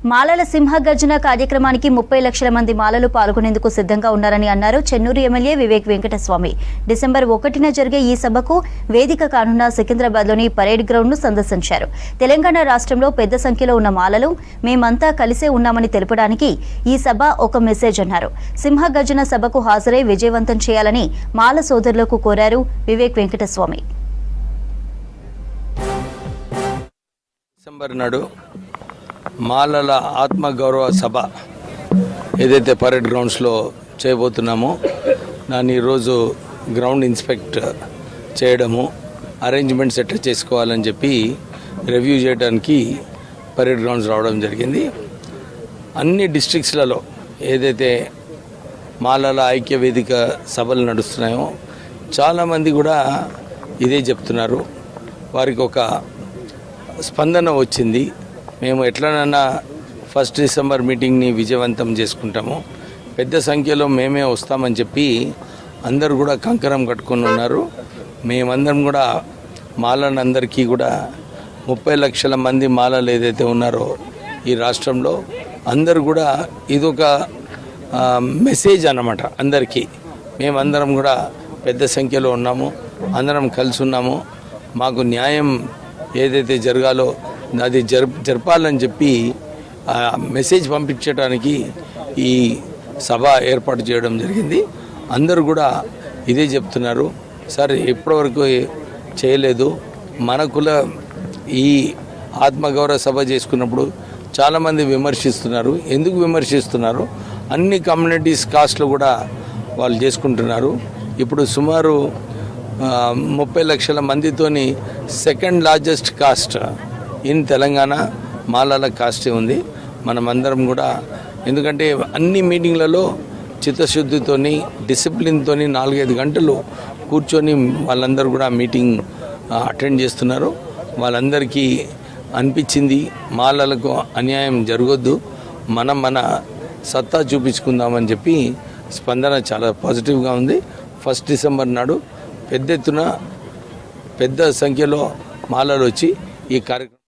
మాలల సింహగర్జన కార్యక్రమానికి 30 లక్షల మంది మాలలు పాల్గొనేందుకు సిద్ధంగా ఉన్నారని అన్నారు చెన్నూరు ఎమ్మెల్యే వివేక్ వెంకటస్వామి. డిసెంబర్ 1న జరిగే ఈ సభకు వేదిక కానున్న సికింద్రాబాద్లోని పరేడ్ గ్రౌండ్ను సందర్శించారు. తెలంగాణ రాష్ట్రంలో పెద్ద సంఖ్యలో ఉన్న మాలలు మేమంతా కలిసే ఉన్నామని తెలపడానికి ఈ సభ ఒక మెసేజ్ అన్నారు. సింహగర్జన సభకు హాజరై విజయవంతం చేయాలని మాల సోదరులకు కోరారు వివేక్ వెంకటస్వామి. డిసెంబర్ నాడు మాలల ఆత్మగౌరవ సభ ఏదైతే పరేడ్ గ్రౌండ్స్లో చేయబోతున్నామో దాన్ని ఈరోజు గ్రౌండ్ ఇన్స్పెక్ట్ చేయడము, అరేంజ్మెంట్స్ ఎట్లా చేసుకోవాలని చెప్పి రివ్యూ చేయడానికి పరేడ్ గ్రౌండ్స్ రావడం జరిగింది. అన్ని డిస్ట్రిక్ట్స్లలో ఏదైతే మాలల ఐక్య వేదిక సభలు నడుస్తున్నాయో చాలామంది కూడా ఇదే చెప్తున్నారు. వారికి ఒక స్పందన వచ్చింది. మేము ఎట్లనన్నా 1 డిసెంబర్ మీటింగ్ని విజయవంతం చేసుకుంటాము, పెద్ద సంఖ్యలో మేమే వస్తామని చెప్పి అందరూ కూడా కంకరం కట్టుకొని ఉన్నారు. మేమందరం కూడా మాలలందరికీ కూడా 30 లక్షల మంది మాలలు ఏదైతే ఉన్నారో ఈ రాష్ట్రంలో అందరూ కూడా ఇదొక మెసేజ్ అన్నమాట. అందరికీ మేమందరం కూడా పెద్ద సంఖ్యలో ఉన్నాము, అందరం కలిసి ఉన్నాము, మాకు న్యాయం ఏదైతే జరగాలో అది జరపాలని చెప్పి మెసేజ్ పంపించడానికి ఈ సభ ఏర్పాటు చేయడం జరిగింది. అందరూ కూడా ఇదే చెప్తున్నారు, సార్ ఇప్పటివరకు చేయలేదు, మన కుల ఈ ఆత్మగౌరవ సభ చేసుకున్నప్పుడు చాలామంది విమర్శిస్తున్నారు. ఎందుకు విమర్శిస్తున్నారు? అన్ని కమ్యూనిటీస్ కాస్ట్లు కూడా వాళ్ళు చేసుకుంటున్నారు. ఇప్పుడు సుమారు 30 లక్షల మందితోని second largest caste in Telangana మాలల కాస్టే ఉంది. మనమందరం కూడా ఎందుకంటే అన్ని మీటింగ్లలో చిత్తశుద్ధితోని డిసిప్లిన్తోని 4-5 గంటలు కూర్చొని వాళ్ళందరూ కూడా మీటింగ్ అటెండ్ చేస్తున్నారు. వాళ్ళందరికీ అనిపించింది మాలలకు అన్యాయం జరగొద్దు, మన సత్తా చూపించుకుందామని చెప్పి స్పందన చాలా పాజిటివ్గా ఉంది. 1 డిసెంబర్ నాడు పెద్ద ఎత్తున పెద్ద సంఖ్యలో మాలలు వచ్చి ఈ కార్యక్రమం